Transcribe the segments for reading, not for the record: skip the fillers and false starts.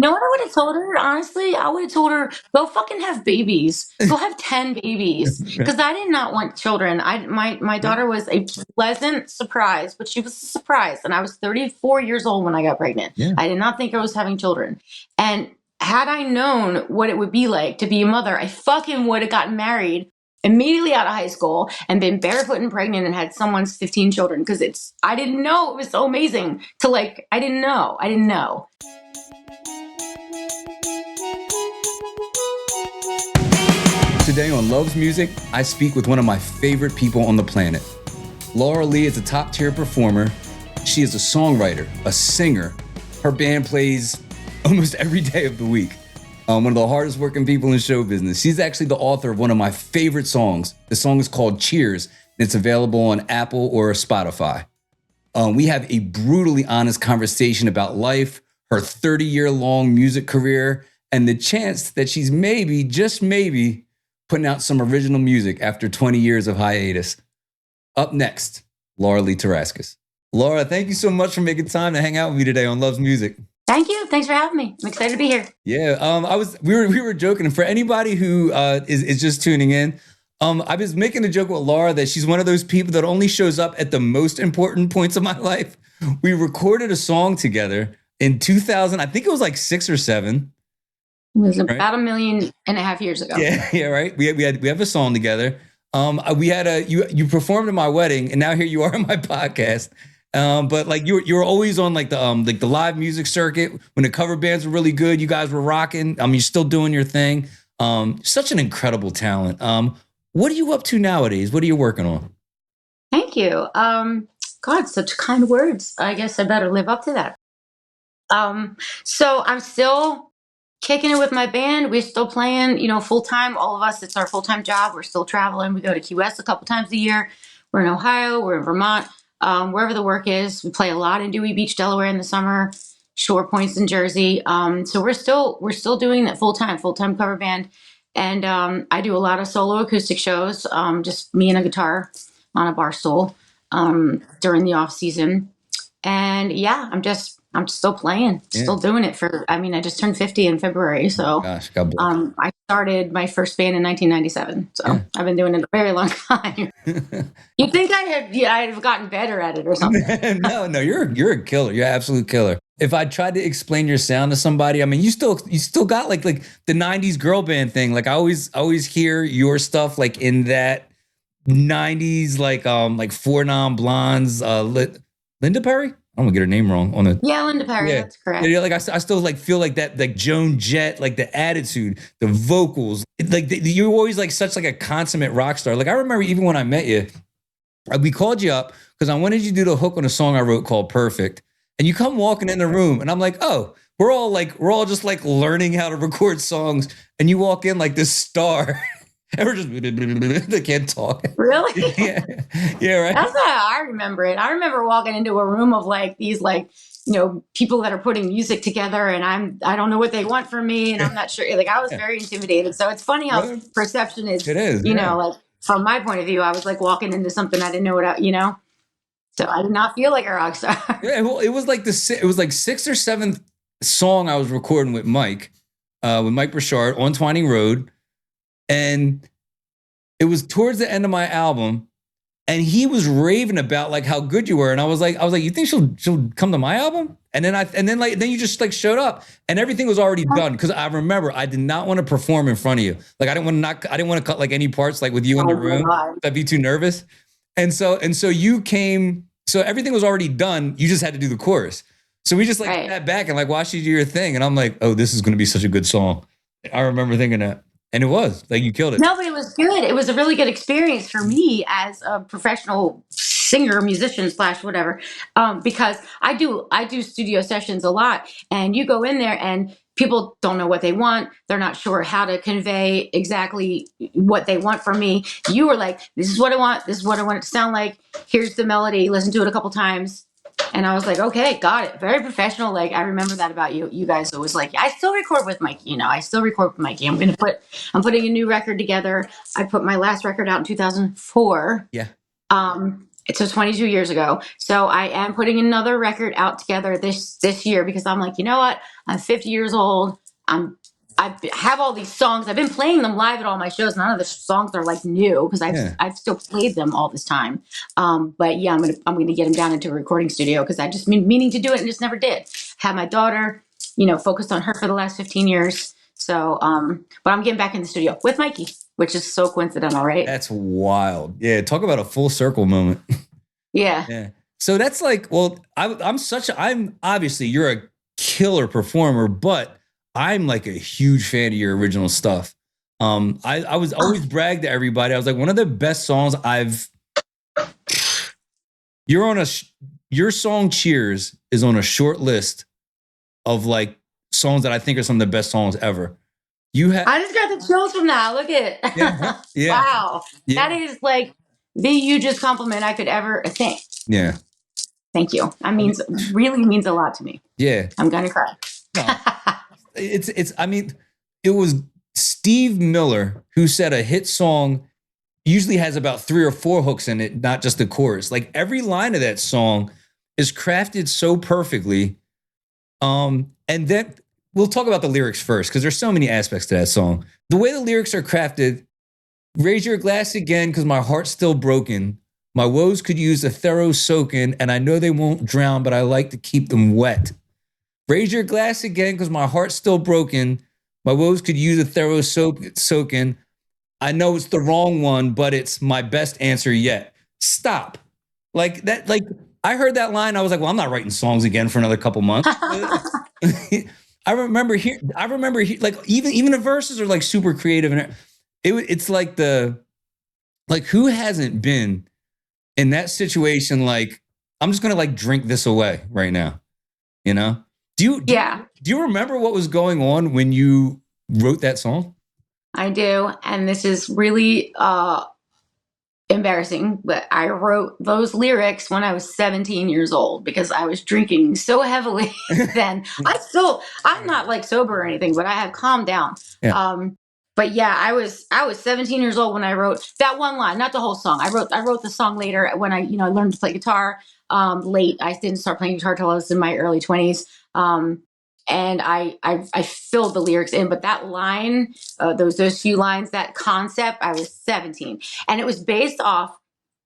know what I would have told her? Honestly, I would have told her, go fucking have babies. Go have 10 babies. Because I did not want children. My Yeah. daughter was a pleasant surprise, but she was a surprise. And I was 34 years old when I got pregnant. Yeah. I did not think I was having children. And had I known what it would be like to be a mother, I fucking would have gotten married immediately out of high school and been barefoot and pregnant and had someone's 15 children. Because I didn't know it was so amazing to like, I didn't know. Today on Love's Music, I speak with one of my favorite people on the planet. LauraLea is a top-tier performer. She is a songwriter, a singer. Her band plays almost every day of the week. One of the hardest working people in show business. She's actually the author of one of my favorite songs. The song is called Cheers, and it's available on Apple or Spotify. We have a brutally honest conversation about life, her 30-year-long music career, and the chance that she's maybe, just maybe, putting out some original music after 20 years of hiatus. Up next, LauraLea Taraskus. Laura, thank you so much for making time to hang out with me today on Love's Music. Thank you. Thanks for having me. I'm excited to be here. Yeah, we were joking, and for anybody who is just tuning in, I was making a joke with Laura that she's one of those people that only shows up at the most important points of my life. We recorded a song together in 2000. I think it was like 6 or 7. It was about 1.5 million years ago. Yeah, right. We have a song together. We had you performed at my wedding, and now here you are on my podcast. But like you were always on like the live music circuit when the cover bands were really good. You guys were rocking. You're still doing your thing. Such an incredible talent. What are you up to nowadays? What are you working on? Thank you. God, such kind words. I guess I better live up to that. So I'm still kicking it with my band. We're still playing, full time. All of us, it's our full time job. We're still traveling. We go to Key West a couple times a year. We're in Ohio. We're in Vermont. Wherever the work is, we play a lot in Dewey Beach, Delaware in the summer. Shore Points in Jersey. So we're still doing that full time cover band, and I do a lot of solo acoustic shows. Just me and a guitar on a bar stool during the off season, and yeah, I'm still playing, still doing it I just turned 50 in February. So, Gosh, God bless. I started my first band in 1997. So I've been doing it a very long time. You'd think I'd have gotten better at it or something. No, you're a killer. You're an absolute killer. If I tried to explain your sound to somebody, you still got like the 90s girl band thing. Like I always hear your stuff like in that 90s, like Four Non Blondes, Linda Perry? I'm gonna get her name wrong on it. Yeah, Linda Perry, that's correct. Yeah, like I still like feel like that, like Joan Jett, like the attitude, the vocals, you're always like such like a consummate rock star. Like I remember even when I met you, we called you up because I wanted you to do the hook on a song I wrote called Perfect, and you come walking in the room, and I'm like, oh, we're all just like learning how to record songs, and you walk in like this star. And we're just, they can't talk. Really? Yeah, right. That's how I remember it. I remember walking into a room of like these people that are putting music together, and I don't know what they want from me, and I'm not sure. Like I was very intimidated. So it's funny how perception is. It is. Like from my point of view, I was like walking into something I didn't know what So I did not feel like a rock star. Yeah, well, it was like 6th or 7th song I was recording with Mike Burchard on Twining Road. And it was towards the end of my album, and he was raving about like how good you were, and I was like, you think she'll come to my album? And then you just like showed up, and everything was already done because I remember I did not want to perform in front of you, like I didn't want to cut like any parts like with you in the room. I'd be too nervous, and so you came, so everything was already done. You just had to do the chorus, so we just like sat back and like watched you do your thing, and I'm like, oh, this is going to be such a good song. I remember thinking that. And it was like you killed it. No, but it was good. It was a really good experience for me as a professional singer, musician / whatever, because I do studio sessions a lot, and you go in there and people don't know what they want. They're not sure how to convey exactly what they want from me. You were like, "This is what I want. This is what I want it to sound like. Here's the melody. Listen to it a couple times." And I was like, okay, got it. Very professional. Like, I remember that about you. You guys always like, I still record with Mikey. I still record with Mikey. I'm putting a new record together. I put my last record out in 2004. Yeah. So 22 years ago. So I am putting another record out together this year because I'm like, you know what? I'm 50 years old. I have all these songs. I've been playing them live at all my shows. None of the songs are like new because Yeah. I've still played them all this time. But yeah, I'm gonna get them down into a recording studio because I just been meaning to do it and just never did. Had my daughter, focused on her for the last 15 years. So, but I'm getting back in the studio with Mikey, which is so coincidental, right? That's wild. Yeah, talk about a full circle moment. Yeah. Yeah. So that's like, well, I'm obviously you're a killer performer, but I'm like a huge fan of your original stuff. I was always bragged to everybody. I was like, one of the best songs you're on your song Cheers is on a short list of like songs that I think are some of the best songs ever. I just got the chills from that. Look at it. Yeah. Yeah. Wow. Yeah. That is like the hugest compliment I could ever think. Yeah. Thank you. That really means a lot to me. Yeah. I'm gonna cry. No. I mean, it was Steve Miller who said a hit song usually has about 3 or 4 hooks in it, not just the chorus. Like every line of that song is crafted so perfectly. And then we'll talk about the lyrics first because there's so many aspects to that song. The way the lyrics are crafted, raise your glass again because my heart's still broken. My woes could use a thorough soaking, and I know they won't drown, but I like to keep them wet. Raise your glass again because my heart's still broken. My woes could use a thorough soaking. I know it's the wrong one, but it's my best answer yet. Stop. Like that, like I heard that line, I was like, well, I'm not writing songs again for another couple months. I remember like even the verses are like super creative, and it's like who hasn't been in that situation? Like, I'm just gonna like drink this away right now, you know? Do you remember what was going on when you wrote that song? I do, and this is really embarrassing, but I wrote those lyrics when I was 17 years old because I was drinking so heavily then. I'm not like sober or anything, but I have calmed down. Yeah. But yeah, I was 17 years old when I wrote that one line, not the whole song. I wrote the song later when I learned to play guitar late. I didn't start playing guitar till I was in my early 20s. And I filled the lyrics in, but that line, those few lines, that concept, I was 17, and it was based off.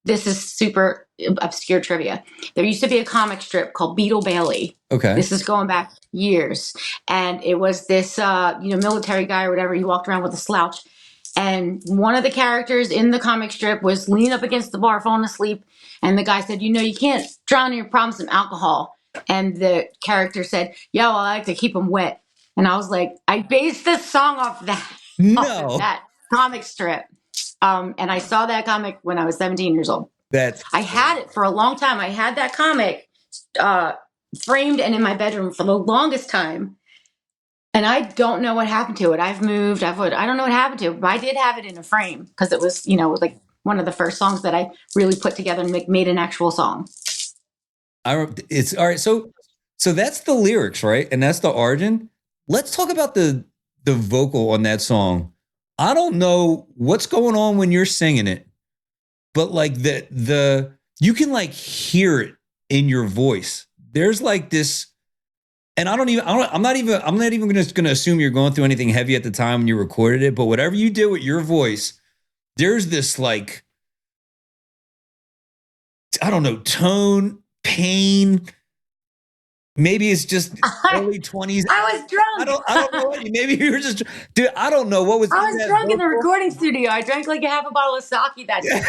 This is super obscure trivia. There used to be a comic strip called Beetle Bailey. Okay. This is going back years, and it was this military guy or whatever. He walked around with a slouch, and one of the characters in the comic strip was leaning up against the bar, falling asleep, and the guy said, you can't drown your problems in alcohol. And the character said, yeah, well, I like to keep them wet. And I was like, I based this song off that comic strip. And I saw that comic when I was 17 years old. I had it for a long time. I had that comic framed and in my bedroom for the longest time. And I don't know what happened to it. I've moved. I don't know what happened to it. But I did have it in a frame because it was, like one of the first songs that I really put together and made an actual song. It's all right. So that's the lyrics, right? And that's the origin. Let's talk about the vocal on that song. I don't know what's going on when you're singing it, but like you can like hear it in your voice. There's like this, and I'm not even going to assume you're going through anything heavy at the time when you recorded it, but whatever you did with your voice, there's this like, I don't know, tone, pain. Maybe it's just early 20s. I was drunk. I don't know. Maybe you were just, dude, I don't know what was. I was drunk in the recording studio. I drank like a half a bottle of sake that day.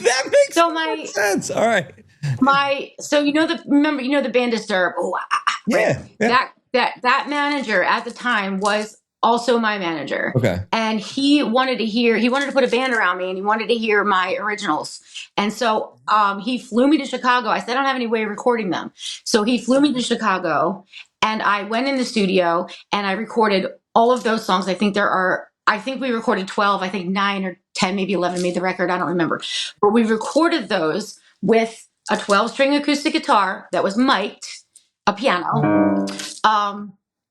That makes sense. All right. Remember the band Disturb. Yeah. That manager at the time was also my manager. Okay. And he wanted to put a band around me, and he wanted to hear my originals. And so he flew me to Chicago. I said, I don't have any way of recording them. So he flew me to Chicago, and I went in the studio and I recorded all of those songs. I think we recorded 12, I think 9 or 10, maybe 11 made the record. I don't remember. But we recorded those with a 12-string acoustic guitar that was mic'd, a piano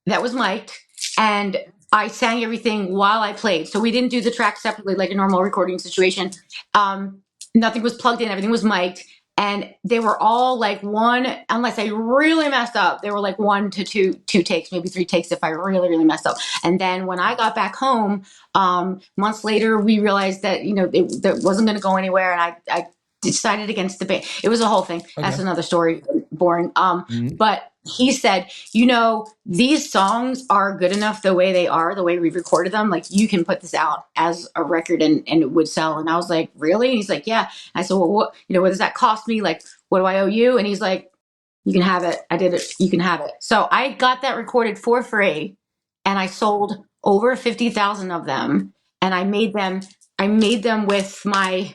that was mic'd, and I sang everything while I played. So we didn't do the tracks separately like a normal recording situation. nothing was plugged in, everything was mic'd. And they were all like one, unless I really messed up, they were like 1 to 2 takes, maybe 3 takes if I really, really messed up. And then when I got back home, months later, we realized that, that wasn't going to go anywhere. And I decided against the band. It was a whole thing. Okay. That's another story. Boring. Mhm. But he said, these songs are good enough the way they are, the way we recorded them. Like, you can put this out as a record and it would sell. And I was like, really? And he's like, yeah. I said, well, what does that cost me? Like, what do I owe you? And he's like, you can have it. I did it. You can have it. So I got that recorded for free, and I sold over 50,000 of them. And I made them with my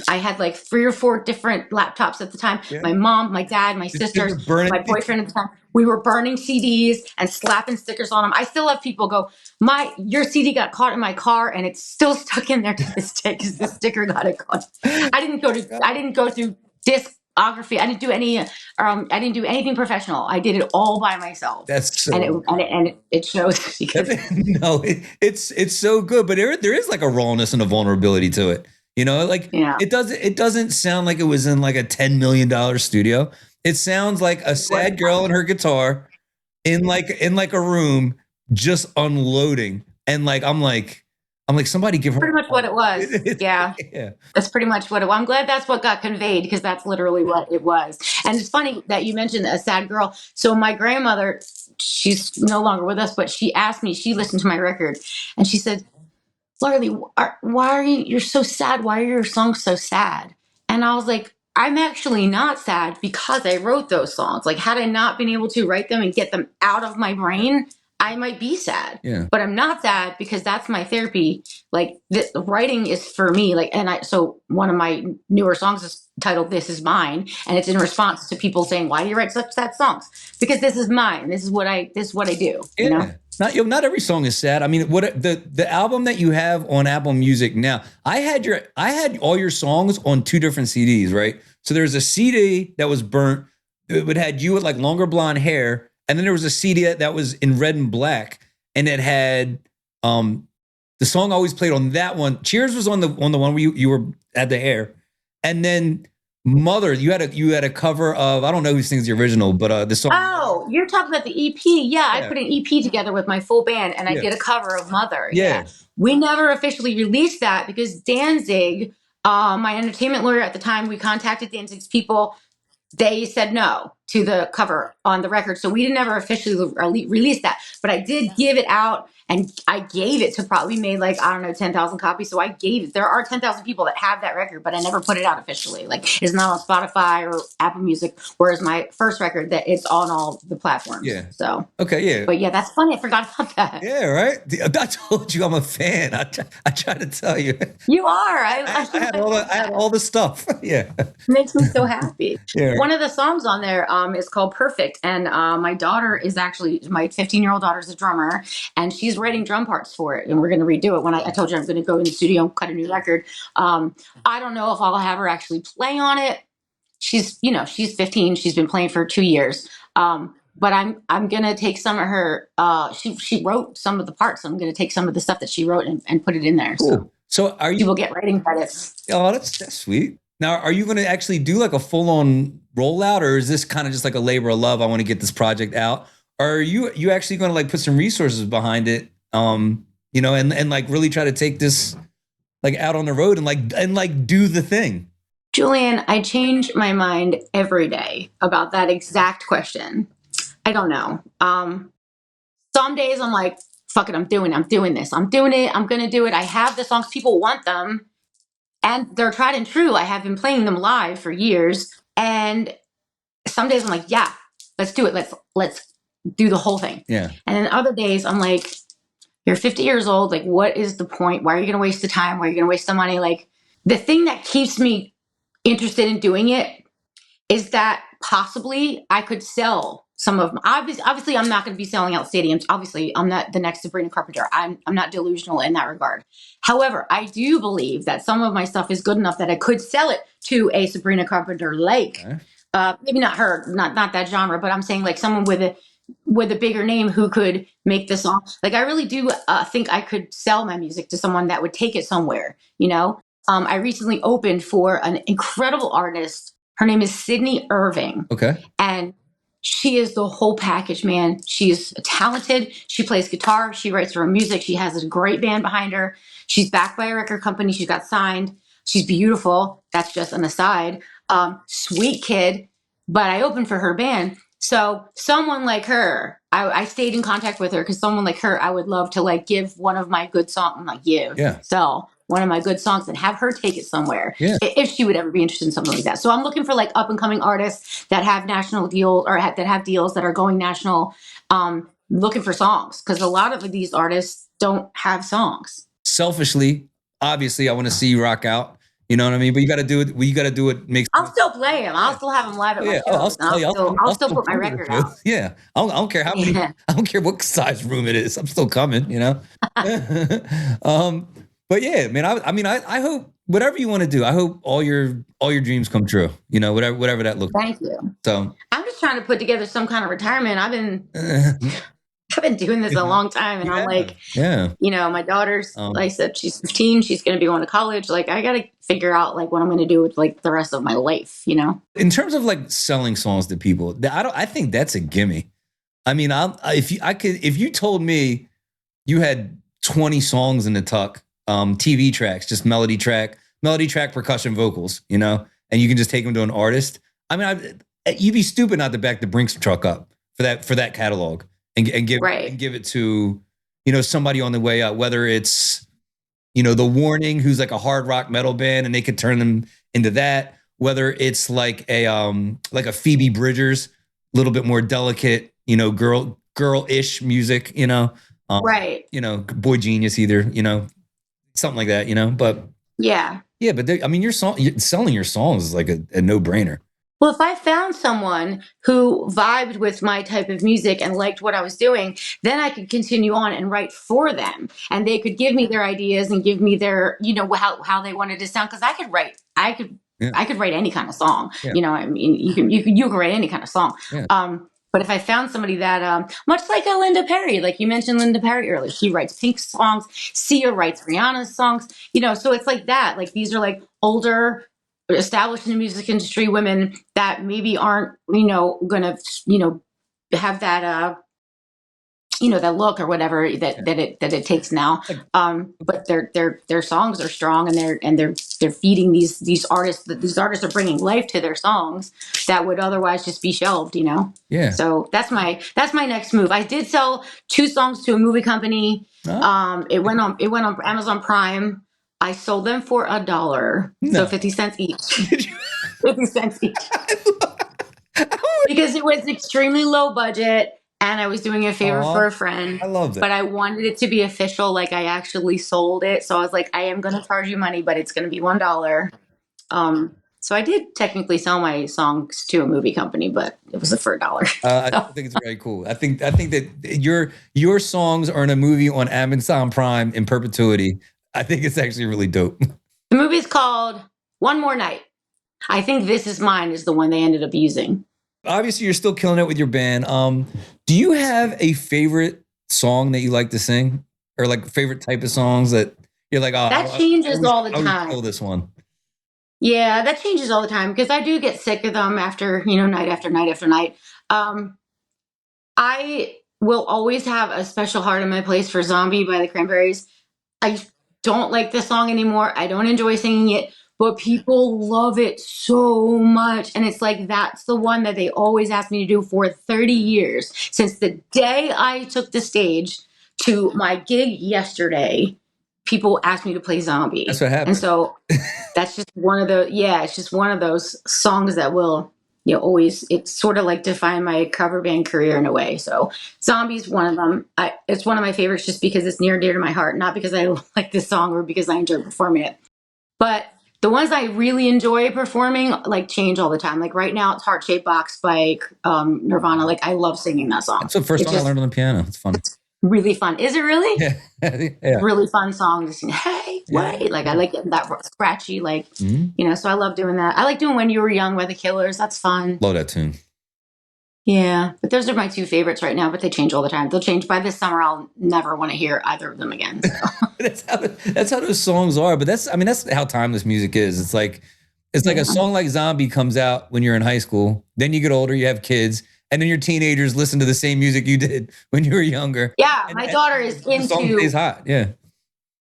I had like 3 or 4 different laptops at the time. Yeah. My mom, my dad, my sisters, my boyfriend at the time. We were burning CDs and slapping stickers on them. I still have people go, your CD got caught in my car and it's still stuck in there to this day because the sticker got it caught. I didn't go through discography. I didn't do anything professional. I did it all by myself. That's so, and it shows. No, it's so good, but there is like a rawness and a vulnerability to it. It doesn't sound like it was in like a $10 million studio. It sounds like a sad girl and her guitar in like a room just unloading. And I'm like, somebody give her. Pretty much what it was. Yeah. That's pretty much what it was. I'm glad that's what got conveyed, because that's literally what it was. And it's funny that you mentioned a sad girl. So my grandmother, she's no longer with us, but she asked me, she listened to my record and she said, LauraLea, why are you're so sad? Why are your songs so sad? And I was like, I'm actually not sad because I wrote those songs. Like, had I not been able to write them and get them out of my brain, I might be sad. Yeah. But I'm not sad because that's my therapy. Like, writing is for me. Like, so one of my newer songs is titled "This Is Mine," and it's in response to people saying, "Why do you write such sad songs?" Because this is mine. This is what I do. Yeah. Not every song is sad. I mean, what the album that you have on Apple Music now, I had all your songs on 2 different CDs, right? So there's a CD that was burnt. It had you with like longer blonde hair, and then there was a CD that was in red and black, and it had the song always played on that one. Cheers was on the one where you had the hair, and then Mother, you had a cover of, I don't know who sings the original, but the song. Oh, you're talking about the EP. Yeah, I put an EP together with my full band, and I did a cover of Mother. Yeah. We never officially released that because Danzig, my entertainment lawyer at the time, we contacted Danzig's people. They said no to the cover on the record. So we never officially release that. But I did give it out, and I gave it to probably made 10,000 copies. So I gave it. There are 10,000 people that have that record, but I never put it out officially. Like, it's not on Spotify or Apple Music. Whereas my first record, that it's on all the platforms. Yeah. So. Okay. Yeah. But yeah, that's funny. I forgot about that. Yeah. Right. I told you I'm a fan. I tried to tell you. You are. I had all the stuff. Yeah. It makes me so happy. Yeah. One of the songs on there is called Perfect. And my daughter is actually, my 15-year-old daughter is a drummer, and she's writing drum parts for it. And we're going to redo it. When I told you I'm going to go in the studio and cut a new record. I don't know if I'll have her actually play on it. She's 15. She's been playing for 2 years. But I'm going to take some of her, she wrote some of the parts. I'm going to take some of the stuff that she wrote and put it in there. Cool. So you will get writing credits. Oh, that's sweet. Now, are you going to actually do like a full-on rollout, or is this kind of just like a labor of love? I want to get this project out. Or are you actually going to like put some resources behind it, and like really try to take this like out on the road and like do the thing? Julian, I change my mind every day about that exact question. I don't know. Some days I'm like, fuck it, I'm doing this. I'm doing it. I'm going to do it. I have the songs. People want them. And they're tried and true. I have been playing them live for years. And some days I'm like, yeah, let's do it. Let's do the whole thing. Yeah. And then other days I'm like, you're 50 years old. Like, what is the point? Why are you going to waste the time? Why are you going to waste the money? Like, the thing that keeps me interested in doing it is that possibly I could sell some of them. Obviously, I'm not going to be selling out stadiums. Obviously, I'm not the next Sabrina Carpenter. I'm not delusional in that regard. However, I do believe that some of my stuff is good enough that I could sell it to a Sabrina Carpenter like, maybe not her, not that genre, but I'm saying like someone with a bigger name who could make the song. Like, I really do think I could sell my music to someone that would take it somewhere, I recently opened for an incredible artist. Her name is Sydney Irving. Okay. And she is the whole package, man. She's talented. She plays guitar. She writes her own music. She has a great band behind her. She's backed by a record company. She's got signed. She's beautiful. That's just an aside. Sweet kid. But I opened for her band. So someone like her, I stayed in contact with her because someone like her, I would love to like give one of my good songs, like sell one of my good songs and have her take it somewhere if she would ever be interested in something like that. So I'm looking for like up and coming artists that have national deals or that have deals that are going national, looking for songs because a lot of these artists don't have songs. Selfishly, obviously, I want to see you rock out. You know what I mean? But you got to do it. You got to do it. I'll still play them. I'll still have them live at my shows. I'll still put my record out. Yeah, I don't care how many. I don't care what size room it is. I'm still coming. You know. But yeah, man. I hope whatever you want to do. I hope all your dreams come true. You know, whatever that looks. Thank you. So I'm just trying to put together some kind of retirement. I've been doing this a long time, and I'm like, you know, my daughter's, like I said, she's 15. She's going to be going to college. Like, I got to figure out like what I'm going to do with like the rest of my life. You know, in terms of like selling songs to people, I think that's a gimme. I mean, if you told me you had 20 songs in the tuck, TV tracks, just melody track, percussion, vocals, you know, and you can just take them to an artist. I mean, you'd be stupid not to back the Brinks truck up for that catalog. And give it to, you know, somebody on the way up, whether it's, you know, The Warning, who's like a hard rock metal band, and they could turn them into that. Whether it's like a Phoebe Bridgers, a little bit more delicate, you know, girl-ish music, you know, you know, Boy Genius either, you know, something like that, you know. But but I mean, selling your songs is like a no-brainer. Well, if I found someone who vibed with my type of music and liked what I was doing, then I could continue on and write for them. And they could give me their ideas and give me their, you know, how they wanted to sound. Because I could write any kind of song. Yeah. You know, I mean, you can write any kind of song. Yeah. But if I found somebody that, much like a Linda Perry, like you mentioned Linda Perry earlier, she writes Pink songs. Sia writes Rihanna's songs. You know, so it's like that. Like these are like older, established in the music industry women that maybe aren't, you know, gonna, you know, have that, you know, that look or whatever that it takes now. But their songs are strong and they're feeding these artists. These artists are bringing life to their songs that would otherwise just be shelved, you know? Yeah. So that's my next move. I did sell 2 songs to a movie company. Oh. It went on Amazon Prime. I sold them for $1, so 50 cents each. 50 cents each. Because it was extremely low budget, and I was doing a favor for a friend. I love that. But I wanted it to be official, like I actually sold it. So I was like, I am going to charge you money, but it's going to be $1. So I did technically sell my songs to a movie company, but it was for $1. I think it's very cool. I think that your songs are in a movie on Amazon Prime in perpetuity. I think it's actually really dope. The movie's called One More Night. I think This Is Mine is the one they ended up using. Obviously, you're still killing it with your band. Do you have a favorite song that you like to sing? Or like favorite type of songs that you're like, that changes all the time. I would kill this one. Yeah, that changes all the time because I do get sick of them after, you know, night after night after night. I will always have a special heart in my place for Zombie by the Cranberries. I don't like the song anymore. I don't enjoy singing it, but people love it so much. And it's like, that's the one that they always ask me to do for 30 years. Since the day I took the stage to my gig yesterday, people asked me to play Zombie. That's what happened. And so that's just it's just one of those songs that will, you know, always, it's sort of like define my cover band career in a way. So Zombie's one of them. It's one of my favorites just because it's near and dear to my heart, not because I like this song or because I enjoy performing it. But the ones I really enjoy performing like change all the time. Like right now it's Heart Shaped Box by Nirvana. Like I love singing that song. It's the first song I learned on the piano. It's fun. Really fun. Is it really? Yeah. Really fun song to sing. Hey, wait. Like I like getting that scratchy, like, you know, so I love doing that. I like doing When You Were Young by the Killers. That's fun. Love that tune. Yeah. But those are my 2 favorites right now, but they change all the time. They'll change by this summer. I'll never want to hear either of them again. So. that's how those songs are. But I mean, that's how timeless music is. It's like a song like Zombie comes out when you're in high school. Then you get older, you have kids, and then your teenagers listen to the same music you did when you were younger. Yeah, And my daughter is the song stays into, hot. Yeah.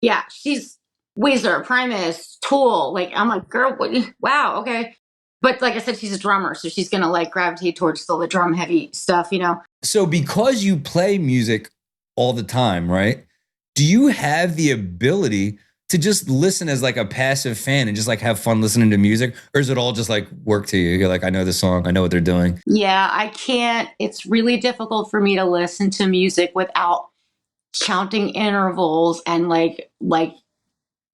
yeah, she's Weezer, Primus, Tool. Like, I'm like, girl, wow, okay. But like I said, she's a drummer, so she's gonna like gravitate towards still the drum heavy stuff, you know? So because you play music all the time, right? Do you have the ability to just listen as like a passive fan and just like have fun listening to music? Or is it all just like work to you? You're like, I know this song, I know what they're doing. Yeah, I can't. It's really difficult for me to listen to music without counting intervals and like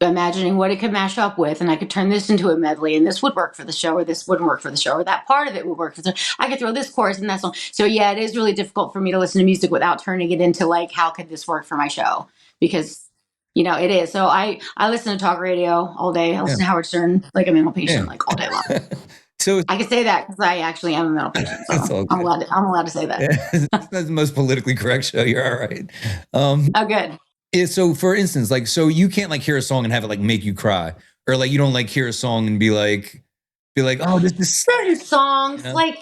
imagining what it could mash up with, and I could turn this into a medley, and this would work for the show, or this wouldn't work for the show, or that part of it would work for the I could throw this chorus and that song. So yeah, it is really difficult for me to listen to music without turning it into like, how could this work for my show? Because it is. So I listen to talk radio all day. I listen to Howard Stern like a mental patient, like all day long. So I can say that because I actually am a mental patient. So I'm allowed to say that. That's the most politically correct show. You're all right. Oh, good. So for instance, like, so you can't like hear a song and have it like make you cry, or like you don't like hear a song and be like, oh, this is certain songs, like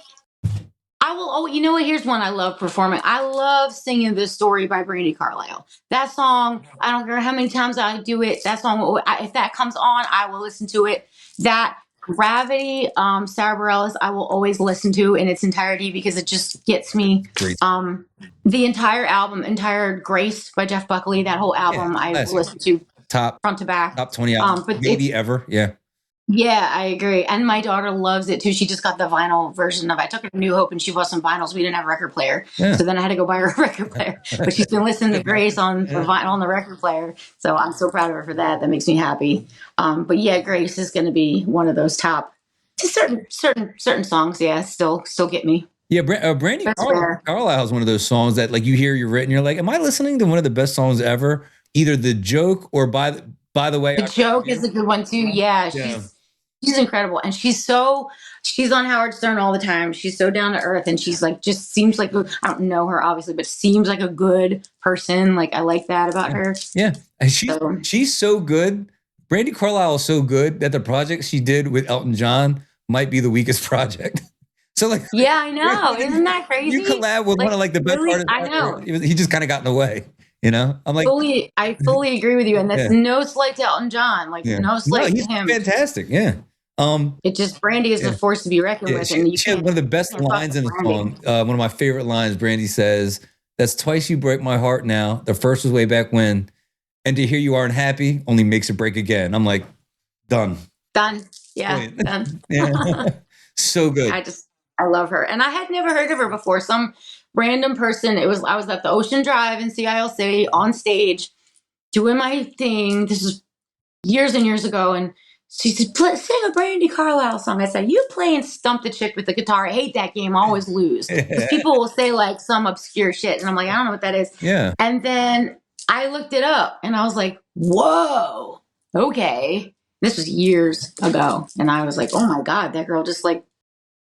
I will. Oh, you know what? Here's one I love performing. I love singing "This Story" by Brandi Carlile. That song, I don't care how many times I do it. That song, if that comes on, I will listen to it. That Gravity, Sarah Bareilles, I will always listen to in its entirety because it just gets me. great. The entire album, entire Grace by Jeff Buckley, that whole album, I listen to top front to back, top 20 albums, but maybe ever. Yeah. Yeah, I agree. And my daughter loves it too. She just got the vinyl version of it. I took her to New Hope and she bought some vinyls. We didn't have a record player. Yeah. So then I had to go buy her a record player. But she's been listening to Grace on the vinyl on the record player. So I'm so proud of her for that. That makes me happy. But yeah, Grace is going to be one of those top. Just certain songs, yeah, still get me. Yeah, Brandi Carlile is one of those songs that like you hear you're written, you're like, am I listening to one of the best songs ever? Either The Joke or by the way, The Joke is a good one too. Yeah, she's incredible, and she's on Howard Stern all the time. She's so down to earth, and she's like just seems like, I don't know her obviously, but seems like a good person. Like I like that about her. Yeah, and she's so good. Brandi Carlile is so good that the project she did with Elton John might be the weakest project. So like, yeah, I know. Isn't that crazy? You collab with one of like the best artists. I know. He just kind of got in the way. I'm like, I fully agree with you, and that's no slight to Elton John. Like no slight to him. Fantastic. Yeah. It just Brandi is a force to be reckoned with, and she had one of the best lines in the song. One of my favorite lines. Brandi says, "That's twice you break my heart now. The first was way back when, and to hear you aren't happy only makes it break again." I'm like, done. Yeah, done. Yeah. So good. I love her, and I had never heard of her before. Some random person. I was at the Ocean Drive in Sea City on stage doing my thing. This is years and years ago, and she said, sing a Brandi Carlile song. I said, you play and stump the chick with the guitar. I hate that game. I always lose. Because people will say like some obscure shit. And I'm like, I don't know what that is. Yeah. And then I looked it up and I was like, whoa, okay. This was years ago. And I was like, oh my God, that girl just like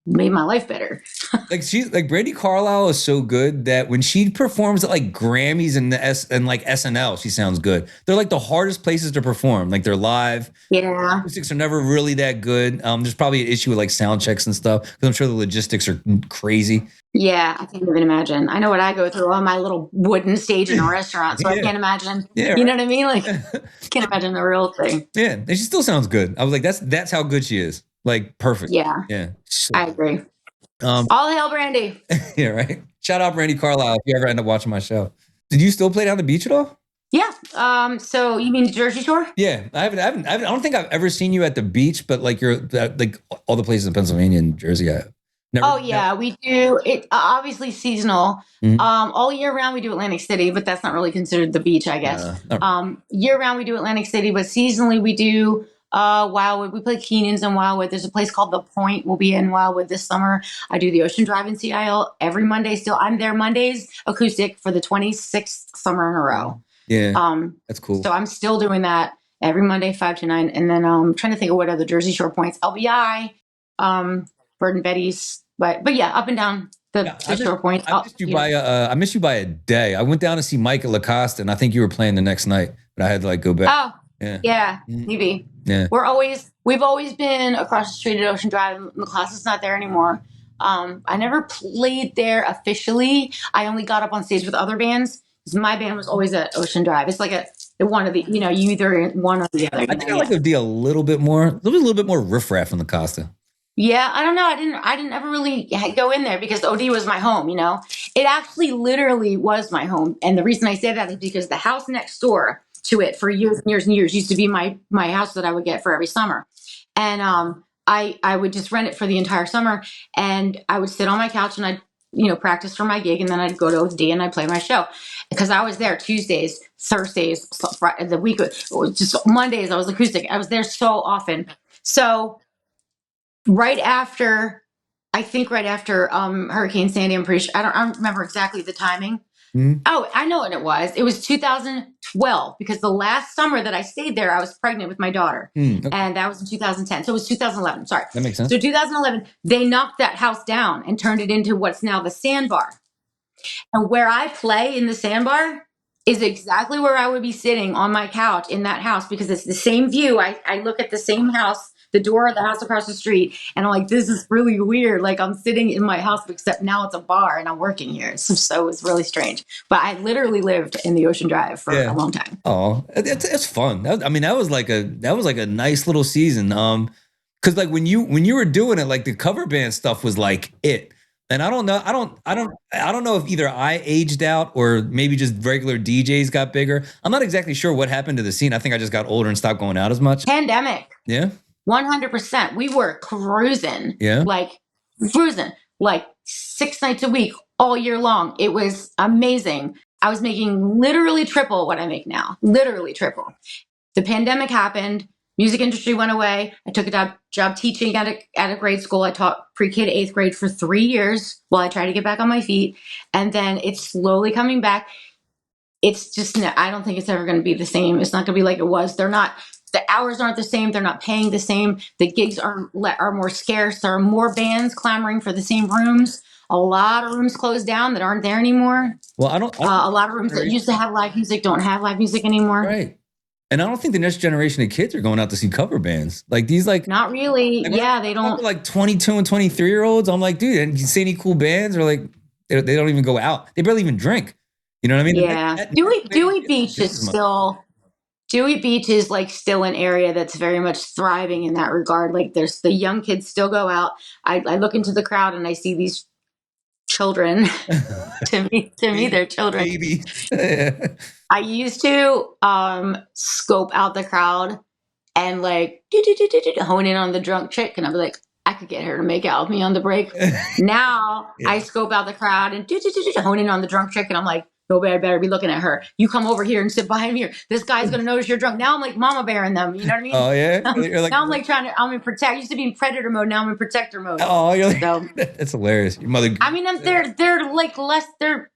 made my life better. Like Brandi Carlile is so good that when she performs at like Grammys and like SNL, she sounds good. They're like the hardest places to perform. Like they're live. Yeah. Acoustics are never really that good. There's probably an issue with like sound checks and stuff because I'm sure the logistics are crazy. Yeah, I can't even imagine. I know what I go through on my little wooden stage in a restaurant, so I can't imagine. Yeah, you know what I mean? Like, can't imagine the real thing. Yeah, and she still sounds good. I was like, that's how good she is. Like perfect. Yeah. Yeah. I agree. All hail Brandi. Yeah, right. Shout out Brandi Carlile if you ever end up watching my show. Did you still play down the beach at all? Yeah. So you mean Jersey Shore? Yeah. I don't think I've ever seen you at the beach, but like you're like all the places in Pennsylvania and Jersey. We do it. Obviously seasonal. Mm-hmm. All year round we do Atlantic City, but that's not really considered the beach, I guess. Year round we do Atlantic City, but seasonally we do Wildwood. We play Keenan's in Wildwood. There's a place called The Point. We'll be in Wildwood this summer. I do the Ocean Drive in CIL every Monday. Still, I'm there Mondays acoustic for the 26th summer in a row. Yeah, that's cool. So I'm still doing that every Monday, 5 to 9. And then I'm trying to think of what other Jersey Shore points. LBI, Bird and Betty's, but yeah, up and down Yeah, the short point. I Oh, missed you by I missed you by a day. I went down to see Mike at Lacoste, and I think you were playing the next night, but I had to like go back. oh, Yeah, yeah, Mhm. maybe. Yeah. We've always been across the street at Ocean Drive, and the class is not there anymore. I never played there officially. I only got up on stage with other bands because my band was always at Ocean Drive. It's like one of the, you either one or the other. I think I like OD a little bit more. There was a little bit more riffraff in Lacoste. Yeah, I don't know. I didn't ever really go in there because OD was my home. It actually literally was my home. And the reason I say that is because the house next door to it for years and years and years used to be my house that I would get for every summer. And I would just rent it for the entire summer, and I would sit on my couch and I'd practice for my gig, and then I'd go to OD and I'd play my show because I was there Tuesdays, Thursdays, the week, just Mondays I was acoustic. I was there so often. So right after, I think right after Hurricane Sandy, I'm pretty sure, I don't remember exactly the timing. Mhm. Oh, I know when it was. It was 2012 because the last summer that I stayed there, I was pregnant with my daughter. Okay. And that was in 2010. So it was 2011. Sorry. That makes sense. So 2011, they knocked that house down and turned it into what's now the Sandbar. And where I play in the Sandbar is exactly where I would be sitting on my couch in that house because it's the same view. I look at the same house, the door of the house across the street, and I'm like, this is really weird. Like I'm sitting in my house, except now it's a bar and I'm working here. So it's really strange. But I literally lived in the Ocean Drive for a long time. Oh, it's fun. That was like a nice little season. Because like when you were doing it, like the cover band stuff was like it. And I don't know if either I aged out or maybe just regular DJs got bigger. I'm not exactly sure what happened to the scene. I think I just got older and stopped going out as much. Pandemic. Yeah. 100%. We were cruising. Yeah. Like 6 nights a week all year long. It was amazing. I was making literally triple what I make now. Literally triple. The pandemic happened. Music industry went away. I took a job teaching at a grade school. I taught pre-K to 8th grade for 3 years while I tried to get back on my feet. And then it's slowly coming back. It's just, I don't think it's ever going to be the same. It's not going to be like it was. The hours aren't the same. They're not paying the same. The gigs are more scarce. There are more bands clamoring for the same rooms. A lot of rooms closed down that aren't there anymore. Well, I don't a lot of rooms that used to have live music don't have live music anymore. Right. And I don't think the next generation of kids are going out to see cover bands. Like these, like not really. Yeah, they don't. Like 22 and 23-year-olds. I'm like, dude, and you see any cool bands? Or like, they don't even go out. They barely even drink. You know what I mean? Yeah. Dewey Beach is like still an area that's very much thriving in that regard. Like there's the young kids still go out. I look into the crowd and I see these children. to me, they're children. Babies. I used to scope out the crowd and like hone in on the drunk chick, and I'd be like, I could get her to make out with me on the break. Now I scope out the crowd and hone in on the drunk chick, and I'm like, nobody better be looking at her. You come over here and sit behind me here. This guy's gonna notice you're drunk. Now I'm like mama bearing them. You know what I mean? Oh yeah. Now I'm like I'm in protect. I used to be in predator mode. Now I'm in protector mode. Oh, you're like, so, that's hilarious. Your mother. I mean, they're like less. They're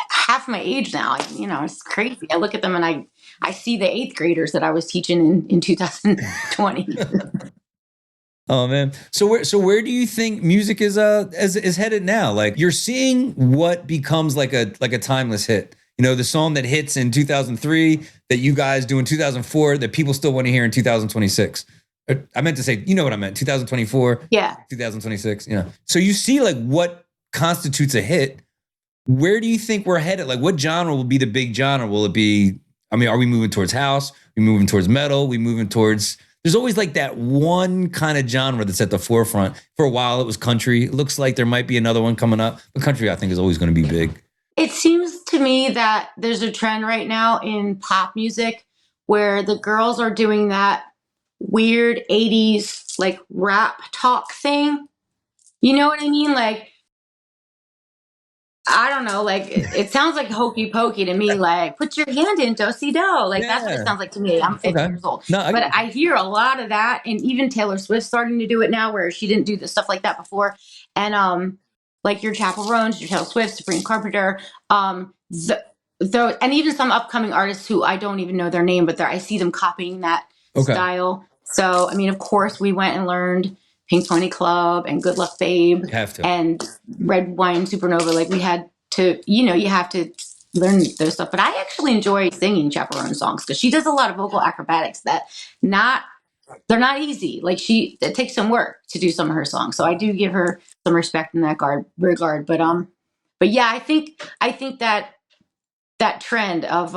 half my age now. It's crazy. I look at them and I see the 8th graders that I was teaching in 2020. Oh man. So where do you think music is headed now? Like you're seeing what becomes like a timeless hit. The song that hits in 2003 that you guys do in 2004 that people still want to hear in 2026. I meant to say, you know what I meant, 2024. Yeah. 2026. So you see like what constitutes a hit. Where do you think we're headed? Like what genre will be the big genre? Will it be, are we moving towards house? Are we moving towards metal? Are we moving towards, there's always like that one kind of genre that's at the forefront. For a while it was country. It looks like there might be another one coming up, but country I think is always going to be big. It seems to me that there's a trend right now in pop music where the girls are doing that weird 80s like rap talk thing. You know what I mean? Like, I don't know, like it sounds like hokey pokey to me, like put your hand in do-si-do. Like that's what it sounds like to me. I'm 50 years old. But I hear a lot of that, and even Taylor Swift starting to do it now where she didn't do the stuff like that before. And like your Chapel Roans, your Taylor Swift, Sabrina Carpenter, and even some upcoming artists who I don't even know their name, but I see them copying that style. So I mean, of course we went and learned Pink Pony Club and Good Luck Babe You have to. and Red Wine Supernova. Like we had to, you have to learn those stuff. But I actually enjoy singing Chaperone songs because she does a lot of vocal acrobatics that they're not easy. Like it takes some work to do some of her songs. So I do give her some respect in that regard. But yeah, I think that trend of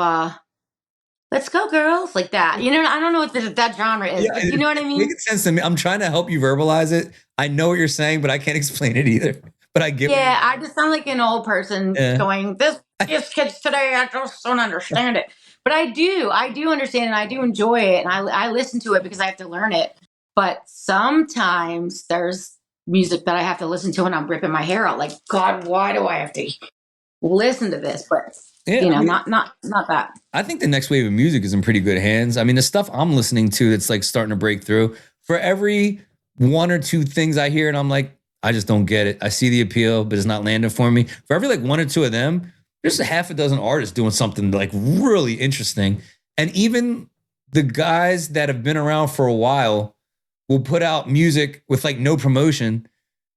let's go girls like that. I don't know what that genre is, but you know what I mean? It makes sense to me. I'm trying to help you verbalize it. I know what you're saying, but I can't explain it either. But I get Yeah, I just sound like an old person going, this kids today, I just don't understand it. But I do understand and I do enjoy it. And I listen to it because I have to learn it. But sometimes there's music that I have to listen to and I'm ripping my hair out. Like, God, why do I have to listen to this? But not that. I think the next wave of music is in pretty good hands. I mean, the stuff I'm listening to that's like starting to break through. For every one or two things I hear and I'm like, I just don't get it. I see the appeal, but it's not landing for me. For every like one or two of them, there's a half a dozen artists doing something like really interesting. And even the guys that have been around for a while will put out music with like no promotion.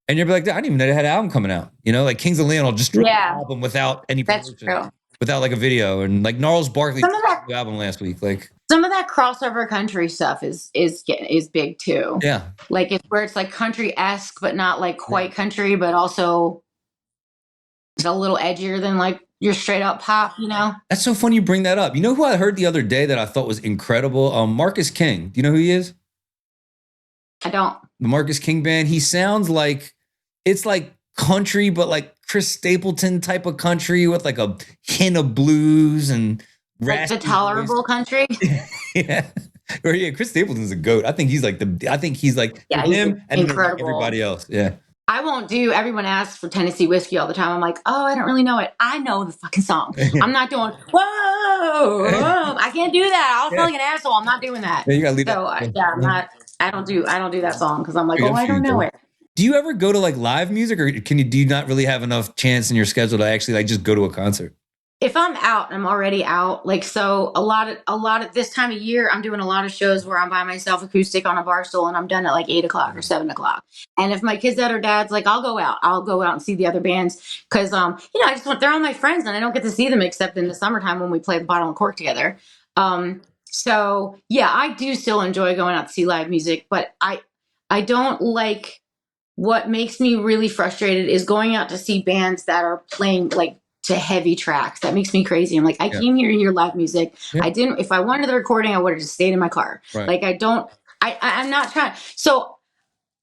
And you'll be like, I didn't even know they had an album coming out. Like Kings of Leon will just drop an album without any promotion. That's true. Without like a video. And like Gnarls Barkley dropped the album last week. Like some of that crossover country stuff is big too. Yeah. Like it's like country-esque, but not like quite country, but also it's a little edgier than like your straight up pop, That's so funny you bring that up. You know who I heard the other day that I thought was incredible? Marcus King. Do you know who he is? I don't. The Marcus King band. He sounds like it's like country, but like Chris Stapleton type of country with like a hint of blues and like the tolerable country. Yeah. Or Chris Stapleton's a goat. I think he's like him and incredible. Everybody else. Yeah. I won't do. Everyone asks for Tennessee whiskey all the time. I'm like, oh, I don't really know it. I know the fucking song. I'm not doing, whoa, I can't do that. I'll sound like an asshole. I'm not doing that. Yeah, you gotta leave so I'm not. I don't do that song because I'm like, I don't know it. Do you ever go to like live music, or do you not really have enough chance in your schedule to actually like just go to a concert? If I'm out, I'm already out. Like, so a lot of this time of year, I'm doing a lot of shows where I'm by myself acoustic on a bar stool and I'm done at like 8:00 or 7:00. And if my kids or dad's like, I'll go out and see the other bands. Cause, they're all my friends and I don't get to see them except in the summertime when we play the Bottle and Cork together. So yeah, I do still enjoy going out to see live music, but I don't like, what makes me really frustrated is going out to see bands that are playing like to heavy tracks. That makes me crazy. I'm like, I came here to hear live music. Yeah. If I wanted the recording, I would have just stayed in my car. Right. Like I'm not trying. So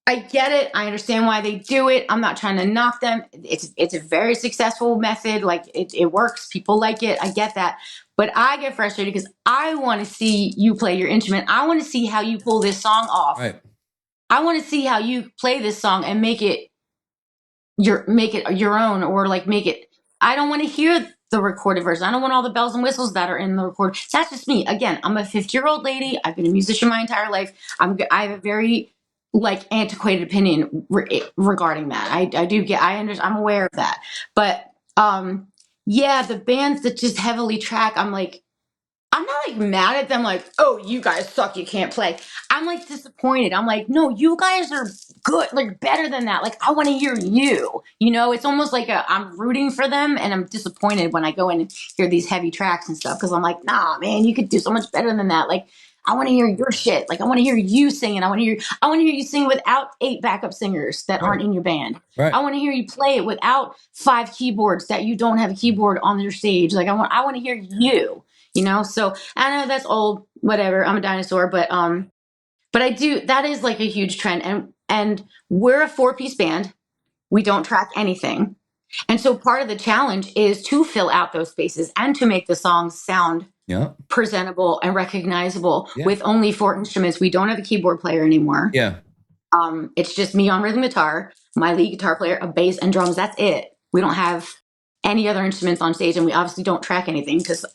I get it. I understand why they do it. I'm not trying to knock them. It's a very successful method. Like it works. People like it. I get that. But I get frustrated because I want to see you play your instrument. I want to see how you pull this song off. Right. I want to see how you play this song and make it your own, or like make it. I don't want to hear the recorded version. I don't want all the bells and whistles that are in the record. So that's just me. Again, I'm a 50-year-old lady. I've been a musician my entire life. I have a very like antiquated opinion regarding that. I'm aware of that. But the bands that just heavily track, I'm not like mad at them like, oh, you guys suck, you can't play. I'm like disappointed. I'm like, no, you guys are good, like better than that. Like I want to hear you. It's almost like I'm rooting for them and I'm disappointed when I go in and hear these heavy tracks and stuff because I'm like, nah, man, you could do so much better than that. Like I want to hear your shit. Like I want to hear you singing. I want to hear you sing without 8 backup singers that aren't in your band. Right. I want to hear you play it without 5 keyboards that you don't have a keyboard on your stage. Like I want to hear you. So I know that's old, whatever. I'm a dinosaur, but I do. That is like a huge trend, and we're a 4-piece band. We don't track anything, and so part of the challenge is to fill out those spaces and to make the songs sound presentable and recognizable with only 4 instruments. We don't have a keyboard player anymore. Yeah, it's just me on rhythm guitar, my lead guitar player, a bass, and drums. That's it. We don't have any other instruments on stage, and we obviously don't track anything because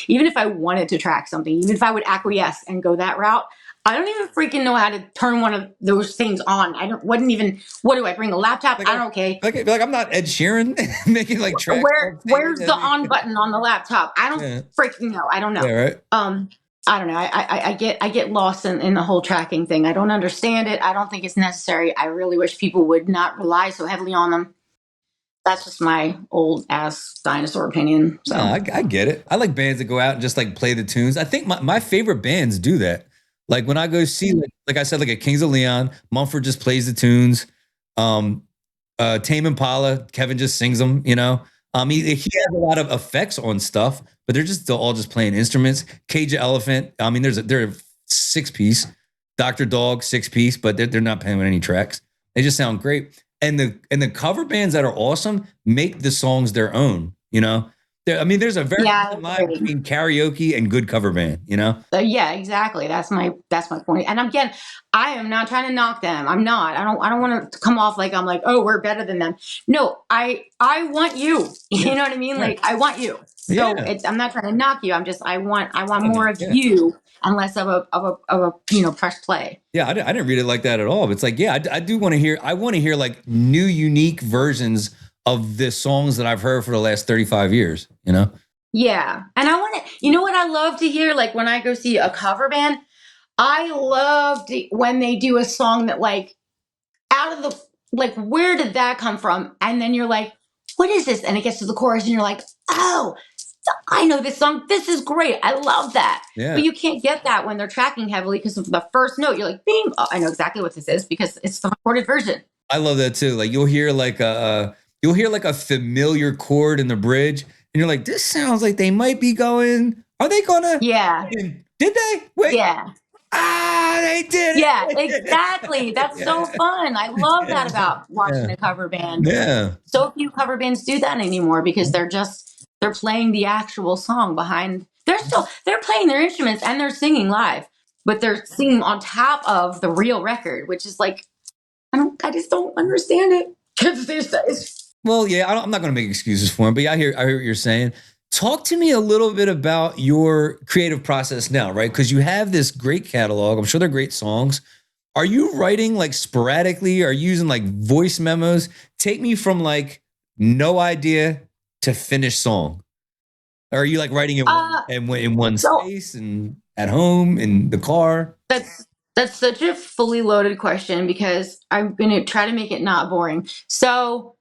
even if I wanted to track something, even if I would acquiesce and go that route, I don't even freaking know how to turn one of those things on. What do I bring, a laptop? I don't care. Like I'm not Ed Sheeran making like tracks. Where's the on button on the laptop? I don't freaking know. I don't know. Yeah, right. I don't know. I get lost in the whole tracking thing. I don't understand it. I don't think it's necessary. I really wish people would not rely so heavily on them. That's just my old ass dinosaur opinion. No, So I get it. I like bands that go out and just like play the tunes. I think my favorite bands do that. Like when I go see, like I said, like at Kings of Leon, Mumford just plays the tunes. Um, Tame Impala, Kevin just sings them. He has a lot of effects on stuff, but they're all just playing instruments. Cage the Elephant. I mean, they're a 6 piece. Doctor Dog 6 piece, but they're not playing with any tracks. They just sound great. And the cover bands that are awesome make the songs their own. I mean, there's a very yeah, fine I line agree. between karaoke and good cover band. Yeah, exactly. That's my point. And again, I am not trying to knock them. I'm not. I don't want to come off like I'm like, oh, we're better than them. No, I want you. Yeah, You know what I mean? right. Like I want you. So Yeah. I'm not trying to knock you. I want Oh, no, more of yeah. you and less of a press play. Yeah, I didn't read it like that at all. But it's like, yeah, I do want to hear. I want to hear like new, unique versions of the songs that I've heard for the last 35 years. Yeah. And I want to, you know what I love to hear? Like when I go see a cover band, I loved when they do a song that like out of the like where did that come from? And then you're like, what is this? And it gets to the chorus and you're like, oh, I know this song. This is great. I love that. Yeah, But you can't get that when they're tracking heavily because of the first note. You're like, bing, oh, I know exactly what this is because it's the recorded version. I love that too. Like you'll hear like a familiar chord in the bridge, and you're like, this sounds like they might be going. Are they gonna? Yeah. Did they? Wait. Yeah. They did Yeah, it. exactly. That's so Yeah. fun. I love that Yeah. about watching Yeah. a cover band. Yeah. So few cover bands do that anymore because they're playing the actual song behind. They're playing their instruments and they're singing live, but they're singing on top of the real record, which is like I just don't understand it because these days. Well, yeah, I'm not going to make excuses for him, but yeah, I hear what you're saying. Talk to me a little bit about your creative process now, right? Because you have this great catalog. I'm sure they're great songs. Are you writing like sporadically? Are you using like voice memos? Take me from like no idea to finished song. Or are you like writing Uh, in one so space and at home in the car? that's such a fully loaded question because I'm gonna try to make it not boring. So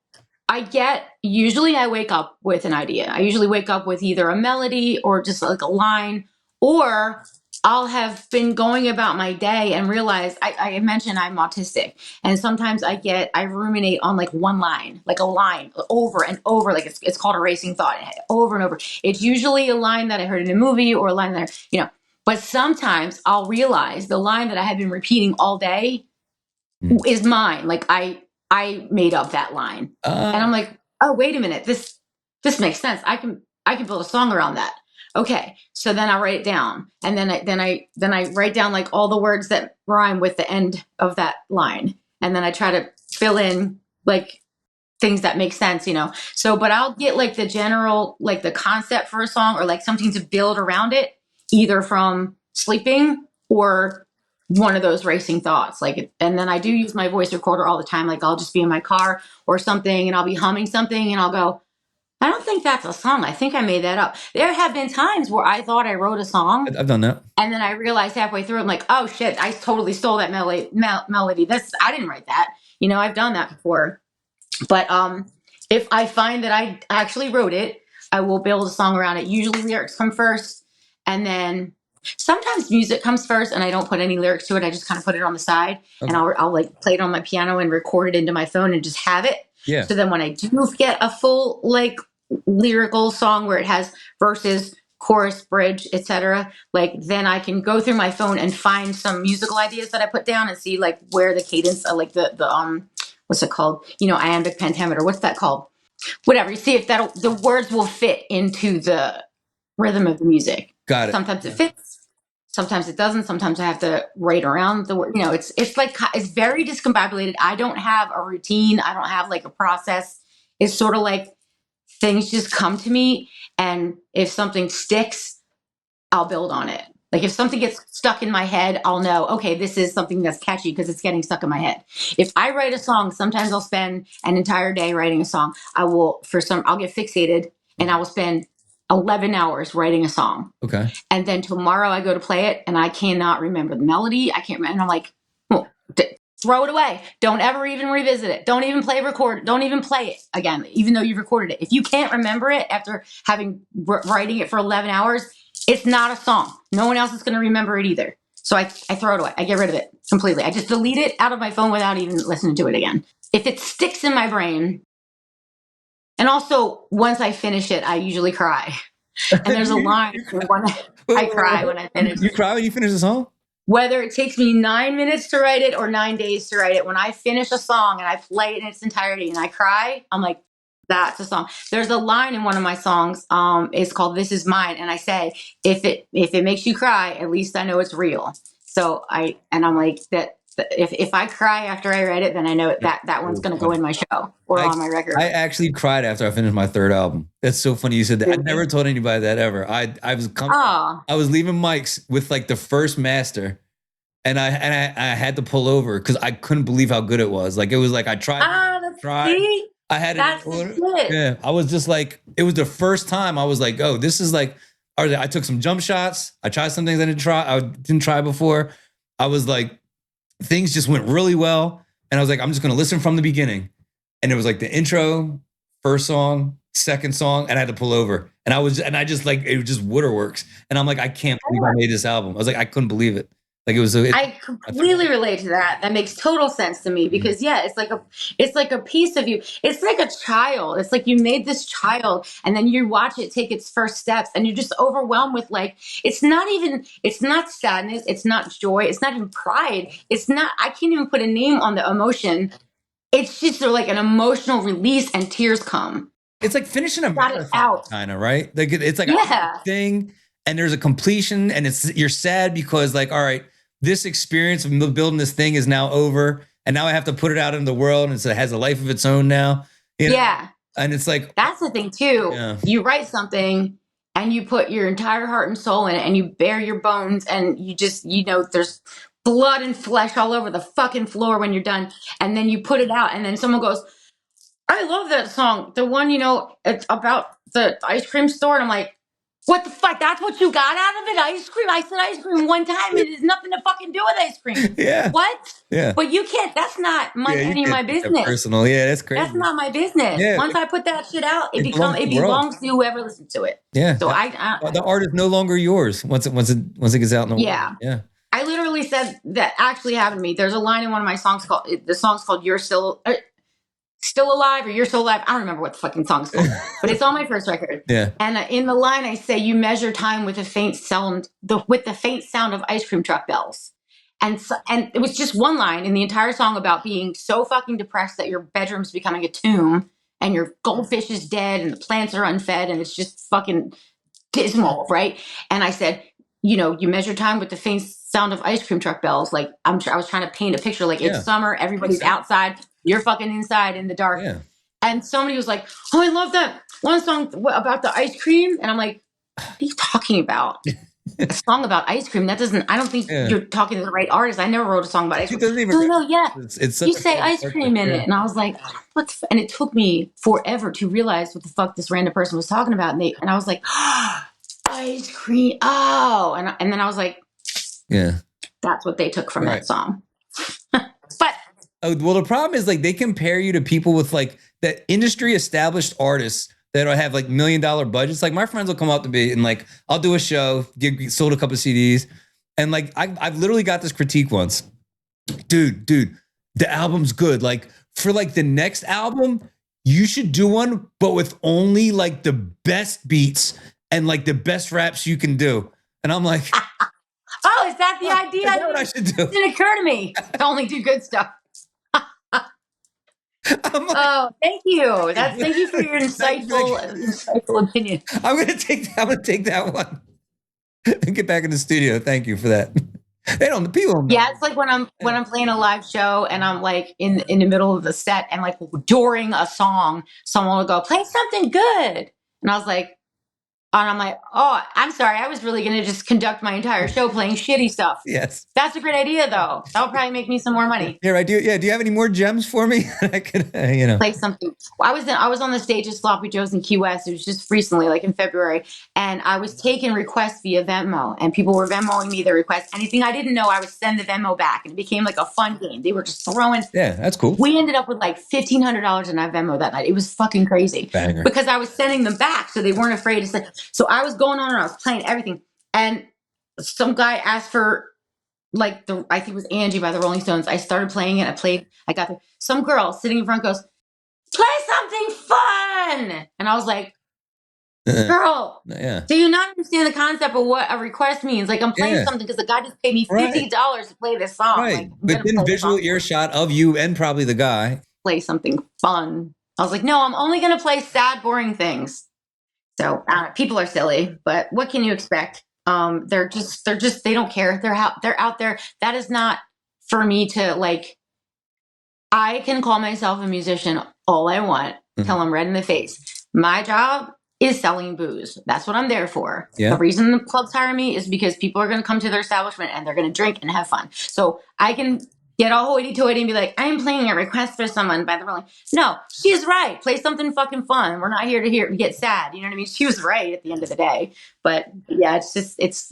usually I wake up with an idea. I usually wake up with either a melody or just like a line, or I'll have been going about my day and realize I mentioned I'm autistic. And sometimes I ruminate on like one line, like a line over and over, like it's called a racing thought over and over. It's usually a line that I heard in a movie or a line but sometimes I'll realize the line that I have been repeating all day Mm. is mine. Like I made up that line. And Uh, I'm like, oh, wait a minute. This makes sense. I can build a song around that. Okay. So then I write it down. And then I write down like all the words that rhyme with the end of that line. And then I try to fill in like things that make sense. So but I'll get like the general, like the concept for a song or like something to build around it, either from sleeping or one of those racing thoughts. Like, and then I do use my voice recorder all the time. Like I'll just be in my car or something and I'll be humming something and I'll go, I don't think that's a song. I think I made that up. There have been times where I thought I wrote a song I've done that. and then I realized halfway through, I'm like, oh shit, I totally stole that melody. I didn't write that. I've done that before. But if I find that I actually wrote it, I will build a song around it. Usually lyrics come first, and then sometimes music comes first, and I don't put any lyrics to it. I just kind of put it on the side, and Okay. I'll like play it on my piano and record it into my phone and just have it. Yeah. So then when I do get a full like lyrical song where it has verses, chorus, bridge, etc., like then I can go through my phone and find some musical ideas that I put down and see like where the cadence, like the what's it called? Iambic pentameter. What's that called? Whatever. You see if the words will fit into the rhythm of the music. Got it. Sometimes it fits. Sometimes it doesn't. Sometimes I have to write around the word. It's like it's very discombobulated. I don't have a routine. I don't have like a process. It's sort of like things just come to me, and if something sticks, I'll build on it. Like if something gets stuck in my head, I'll know, okay, this is something that's catchy because it's getting stuck in my head. If I write a song, sometimes I'll spend an entire day writing a song. I'll get fixated and I will spend 11 hours writing a song. Okay. And then tomorrow I go to play it and I cannot remember the melody. I can't remember. And I'm like, well, throw it away. Don't ever even revisit it. Don't even record. Don't even play it again, even though you've recorded it. If you can't remember it after having writing it for 11 hours, it's not a song. No one else is going to remember it either. So I throw it away. I get rid of it completely. I just delete it out of my phone without even listening to it again. If it sticks in my brain, and also once I finish it, I usually cry. And there's a line when I cry when I finish. You cry when you finish a song? Whether it takes me 9 minutes to write it or 9 days to write it, when I finish a song and I play it in its entirety and I cry, I'm like, that's a song. There's a line in one of my songs. It's called "This Is Mine," and I say, if it makes you cry, at least I know it's real. So I'm like that. If I cry after I write it, then I know that one's going to go in my show or on my record. I actually cried after I finished my third album. That's so funny you said that. I never told anybody that ever. I was leaving Mike's with like the first master, and I had to pull over because I couldn't believe how good it was. Like it was like I tried. See? I had That's it. Yeah, I was just like, it was the first time I was like, oh, this is like. I took some jump shots. I tried some things I didn't try before. I was like, things just went really well, and I was like, I'm just gonna listen from the beginning. And it was like the intro, first song, second song, and I had to pull over. And I just like, it was just waterworks. And I'm like, I can't believe I made this album. I was like, I couldn't believe it. Like it was. I completely relate to that. That makes total sense to me because it's like a piece of you. It's like a child. It's like you made this child, and then you watch it take its first steps, and you're just overwhelmed with like it's not sadness, it's not joy, it's not even pride. I can't even put a name on the emotion. It's just like an emotional release, and tears come. It's like finishing a marathon, kind of, right? Like it's like a thing, and there's a completion, and you're sad because like, all right, this experience of building this thing is now over, and now I have to put it out in the world, and so it has a life of its own now. You know? Yeah, and it's like that's the thing too. Yeah. You write something, and you put your entire heart and soul in it, and you bare your bones, and you just there's blood and flesh all over the fucking floor when you're done, and then you put it out, and then someone goes, "I love that song, the one it's about the ice cream store," and I'm like, what the fuck? That's what you got out of it? Ice cream? I said ice cream one time. It has nothing to fucking do with ice cream. Yeah. What? Yeah. But you can't. That's not any of my business. Personal. Yeah, that's crazy. That's not my business. Yeah. Once I put that shit out, it belongs to whoever listens to it. Yeah. So the art is no longer yours once it gets out in the world. Yeah. Yeah. I literally said that actually happened to me. There's a line in one of my songs called "You're Still Alive" or "You're So Alive." I don't remember what the fucking song's called, but it's on my first record. Yeah. And in the line, I say, "You measure time with the faint sound of ice cream truck bells." And it was just one line in the entire song about being so fucking depressed that your bedroom's becoming a tomb, and your goldfish is dead, and the plants are unfed, and it's just fucking dismal, right? And I said, you measure time with the faint sound of ice cream truck bells. Like I was trying to paint a picture. Like it's summer, everybody's outside. You're fucking inside in the dark. Yeah. And somebody was like, "Oh, I love that one song about the ice cream." And I'm like, what are you talking about? A song about ice cream? I don't think you're talking to the right artist. I never wrote a song about ice cream. No, yeah. It's you say ice cream in it. And I was like, and it took me forever to realize what the fuck this random person was talking about. And I was like, ice cream. Oh. And then I was like, yeah, that's what they took from that song. Well, the problem is like they compare you to people with like that industry established artists that have like $1 million budgets. Like my friends will come up to me and like I'll do a show, sold a couple of CDs, and like I've literally got this critique once, dude, the album's good. Like for like the next album, you should do one, but with only like the best beats and like the best raps you can do. And I'm like, oh, is that the idea? Is that what I should do? It didn't occur to me to only do good stuff. Like, thank you. Thank you for your insightful opinion. I'm gonna take that one and get back in the studio. Thank you for that. People don't know. Yeah, it's like when I'm playing a live show and I'm like in the middle of the set and like during a song, someone will go, "Play something good," and I was like, And I'm like, oh, I'm sorry. I was really going to just conduct my entire show playing shitty stuff. Yes. That's a great idea, though. That'll probably make me some more money. Here, I do. Yeah. Do you have any more gems for me? I could, Play something. I was on the stage at Sloppy Joe's in Key West. It was just recently, like in February, and I was taking requests via Venmo, and people were Venmoing me their requests. Anything I didn't know, I would send the Venmo back, and it became like a fun game. They were just throwing. Yeah, that's cool. We ended up with like $1,500 in our Venmo that night. It was fucking crazy. Banger. Because I was sending them back, so they weren't afraid to say. So I was going on and I was playing everything, and some guy asked for like I think it was Angie by the Rolling Stones. I started playing it. I got there. Some girl sitting in front goes, play something fun. And I was like, girl, do you not understand the concept of what a request means? Like, I'm playing something because the guy just paid me $50 to play this song. Right. Like, within visual earshot of you and probably the guy. Play something fun. I was like, no, I'm only going to play sad, boring things. So people are silly, but what can you expect? They're just, they don't care. They're out there. That is not for me to like. I can call myself a musician all I want till I'm red in the face. My job is selling booze. That's what I'm there for. Yeah. The reason the clubs hire me is because people are going to come to their establishment and they're going to drink and have fun. So I can get all hoity-toity and be like, I'm playing a request for someone by the Rolling. No, she's right. Play something fucking fun. We're not here to get sad. You know what I mean? She was right at the end of the day. But yeah, it's just, it's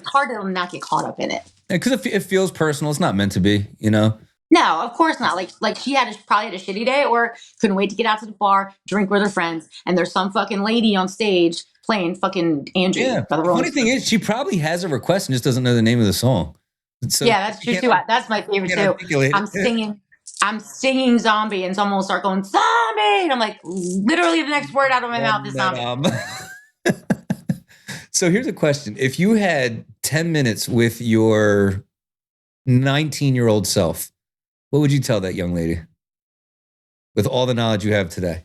hard to not get caught up in it. Because it feels personal. It's not meant to be, No, of course not. Like she probably had a shitty day or couldn't wait to get out to the bar, drink with her friends, and there's some fucking lady on stage playing fucking Andrew. Yeah. The funny thing is, she probably has a request and just doesn't know the name of the song. So yeah, that's true too. That's my favorite too. I'm singing zombie, and someone will start going zombie, and I'm like, literally the next word out of my mouth is zombie. So here's a question: if you had 10 minutes with your 19-year-old self, what would you tell that young lady with all the knowledge you have today?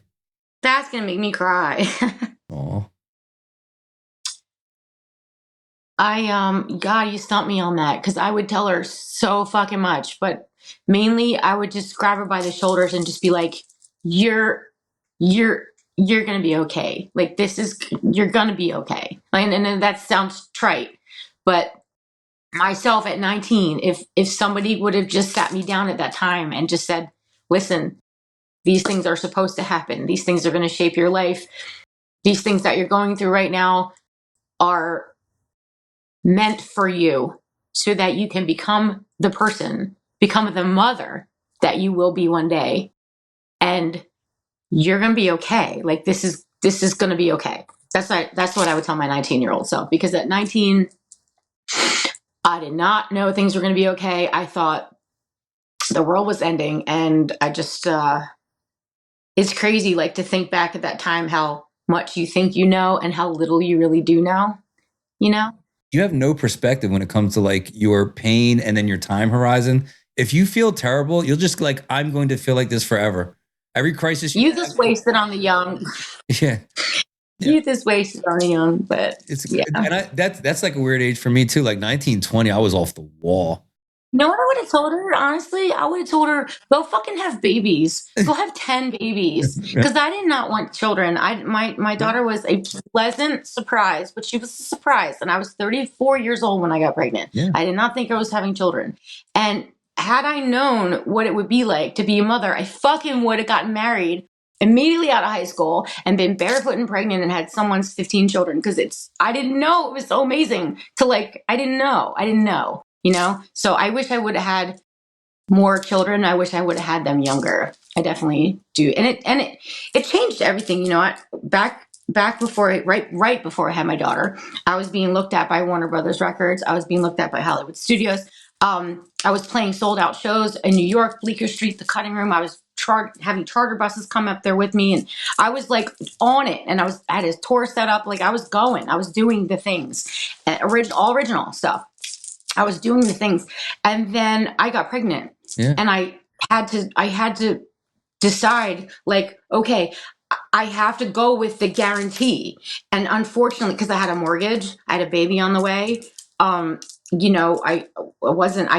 That's going to make me cry. Aw. God, you stumped me on that because I would tell her so fucking much, but mainly I would just grab her by the shoulders and just be like, you're going to be okay. Like you're going to be okay. And that sounds trite, but myself at 19, if somebody would have just sat me down at that time and just said, listen, these things are supposed to happen. These things are going to shape your life. These things that you're going through right now are meant for you so that you can become the mother that you will be one day. And you're going to be okay. Like this is going to be okay. That's what I would tell my 19-year-old self, because at 19, I did not know things were going to be okay. I thought the world was ending. And I just, it's crazy, like to think back at that time, how much you think you know and how little you really do know, You have no perspective when it comes to like your pain and then your time horizon. If you feel terrible, you'll just like, I'm going to feel like this forever. Every crisis. Youth is wasted on the young. Yeah. Youth is wasted on the young, but and that's like a weird age for me too. Like 19, 20, I was off the wall. You know what I would have told her? Honestly, I would have told her, go fucking have babies. Go have 10 babies. Because I did not want children. My daughter was a pleasant surprise, but she was a surprise. And I was 34 years old when I got pregnant. Yeah. I did not think I was having children. And had I known what it would be like to be a mother, I fucking would have gotten married immediately out of high school and been barefoot and pregnant and had someone's 15 children. Because I didn't know. It was so amazing to I didn't know. So I wish I would have had more children. I wish I would have had them younger. I definitely do. And it changed everything. Back before, right before I had my daughter, I was being looked at by Warner Brothers Records. I was being looked at by Hollywood Studios. I was playing sold out shows in New York, Bleecker Street, the Cutting Room. I was having charter buses come up there with me. And I was like on it. And I had his tour set up. Like I was doing the things, all original stuff. I was doing the things, and then I got pregnant, and I had to decide, like, okay, I have to go with the guarantee. And unfortunately, because I had a mortgage, I had a baby on the way. I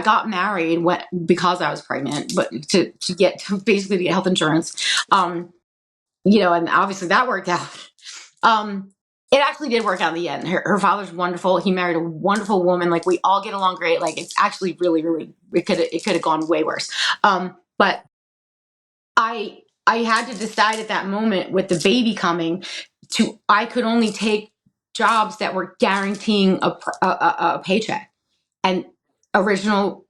got married because I was pregnant, but to get health insurance, and obviously that worked out. It actually did work out in the end. Her father's wonderful. He married a wonderful woman. Like we all get along great. Like it's actually really, really, it could have gone way worse. But I had to decide at that moment with the baby coming I could only take jobs that were guaranteeing a paycheck, and original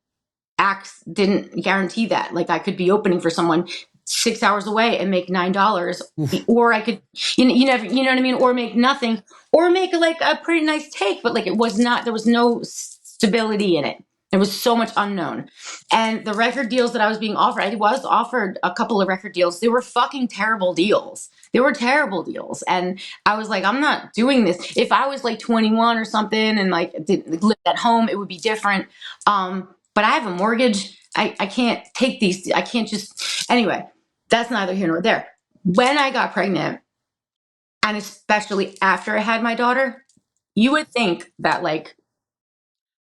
acts didn't guarantee that. Like I could be opening for someone 6 hours away and make $9, or I could, you never, you know what I mean, or make nothing, or make like a pretty nice take, but like it was not. There was no stability in it. There was so much unknown. And the record deals that I was being offered, I was offered a couple of record deals. They were fucking terrible deals. They were terrible deals. And I was like, I'm not doing this. If I was like 21 or something and like lived at home, it would be different. But I have a mortgage. I can't take these. I can't just, anyway, that's neither here nor there. When I got pregnant, and especially after I had my daughter, you would think that like,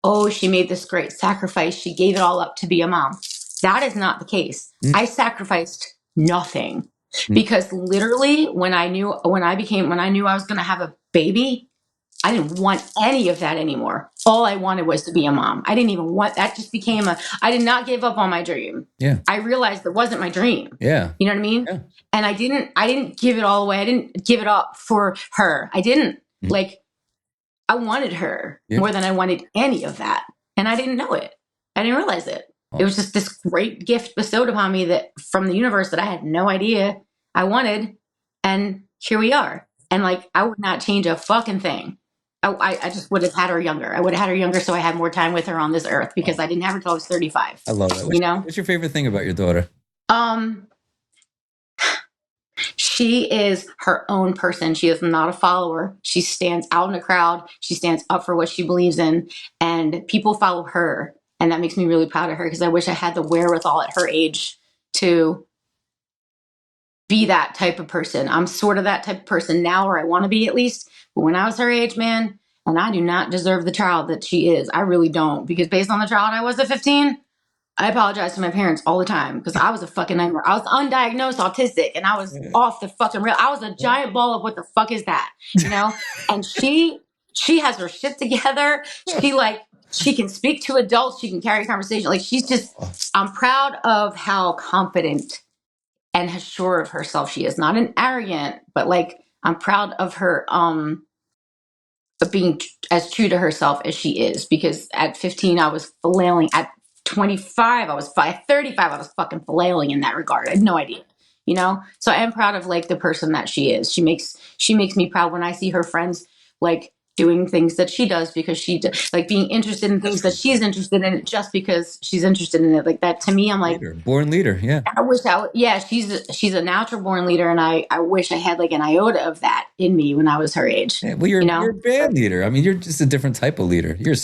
oh, she made this great sacrifice. She gave it all up to be a mom. That is not the case. I sacrificed nothing because literally when I knew I was going to have a baby, I didn't want any of that anymore. All I wanted was to be a mom. I didn't even want that. Just became I did not give up on my dream. Yeah. I realized it wasn't my dream. Yeah. You know what I mean? Yeah. And I didn't give it all away. I didn't give it up for her. I didn't like, I wanted her more than I wanted any of that. And I didn't know it. I didn't realize it. It was just this great gift bestowed upon me that from the universe that I had no idea I wanted. And here we are. And like, I would not change a fucking thing. I just would have had her younger. I would have had her younger so I had more time with her on this earth because I didn't have her till I was 35. I love that. What's your favorite thing about your daughter? She is her own person. She is not a follower. She stands out in a crowd. She stands up for what she believes in, and people follow her. And that makes me really proud of her because I wish I had the wherewithal at her age to be that type of person. I'm sort of that type of person now, or I want to be at least. But when I was her age, man, and I do not deserve the child that she is. I really don't, because based on the child I was at 15, I apologize to my parents all the time because I was a fucking nightmare. I was undiagnosed autistic and I was off the fucking rail. I was a giant ball of what the fuck is that, you know? And she has her shit together. She can speak to adults. She can carry a conversation. Like I'm proud of how confident and sure of herself she is. Not an arrogant, but like I'm proud of her of being as true to herself as she is. Because at 15 I was flailing. At 25 I was 35 I was fucking flailing in that regard. I had no idea, you know? So I am proud of like the person that she is. She makes me proud when I see her friends like doing things that she does because like being interested in things that she's interested in just because she's interested in it. Like that to me, I'm like born leader. Yeah. I wish she's a natural born leader. And I wish I had like an iota of that in me when I was her age. Yeah, well, you're a band leader. I mean, you're just a different type of leader. You're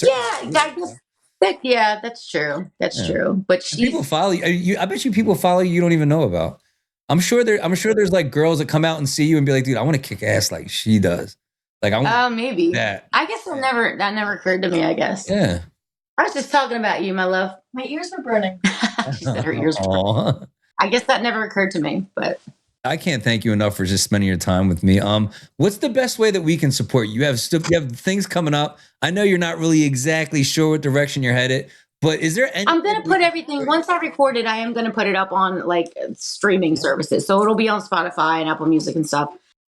that's true. That's true. But people follow you. I bet you people follow you don't even know about. I'm sure there's like girls that come out and see you and be like, dude, I want to kick ass like she does. Like I want maybe that. I guess that never occurred to me, I guess. Yeah. I was just talking about you, my love. My ears were burning. She said her ears were burning. I guess that never occurred to me, but I can't thank you enough for just spending your time with me. What's the best way that we can support you? You have things coming up. I know you're not really exactly sure what direction you're headed, but is there any? I'm going to put everything, once I record it, I am going to put it up on like streaming services. So it'll be on Spotify and Apple Music and stuff.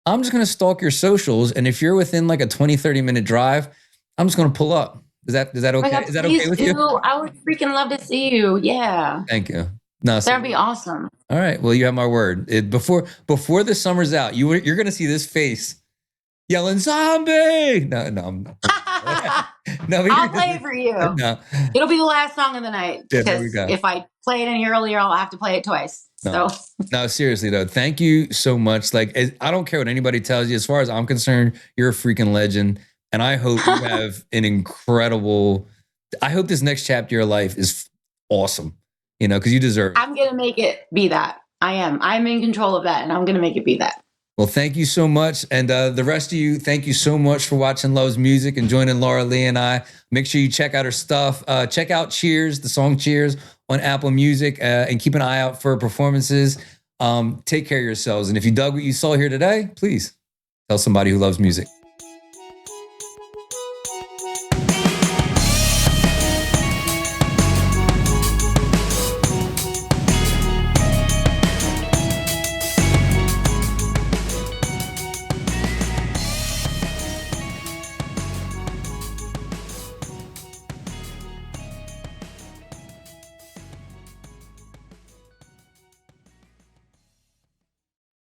I'm just going to stalk your socials. And if you're within like a 20, 30 minute drive, I'm just going to pull up. Is that okay? Is that okay with you? I would freaking love to see you. Yeah. Thank you. No, that'd be awesome. All right. Well, you have my word. Before the summer's out, you're going to see this face yelling zombie. No, I'm not. No, I'll play it for you. No. It'll be the last song of the night. Yeah, there we go. If I play it any earlier, I'll have to play it twice. No, seriously though, thank you so much. Like, I don't care what anybody tells you. As far as I'm concerned, you're a freaking legend, and I hope you have an incredible. I hope this next chapter of your life is awesome. You know, because you deserve it. I'm gonna make it be that. I am. I'm in control of that, and I'm gonna make it be that. Well, thank you so much. And the rest of you, thank you so much for watching Love's Music and joining LauraLea and I. Make sure you check out her stuff. Check out Cheers, the song Cheers on Apple Music, and keep an eye out for performances. Take care of yourselves. And if you dug what you saw here today, please tell somebody who loves music.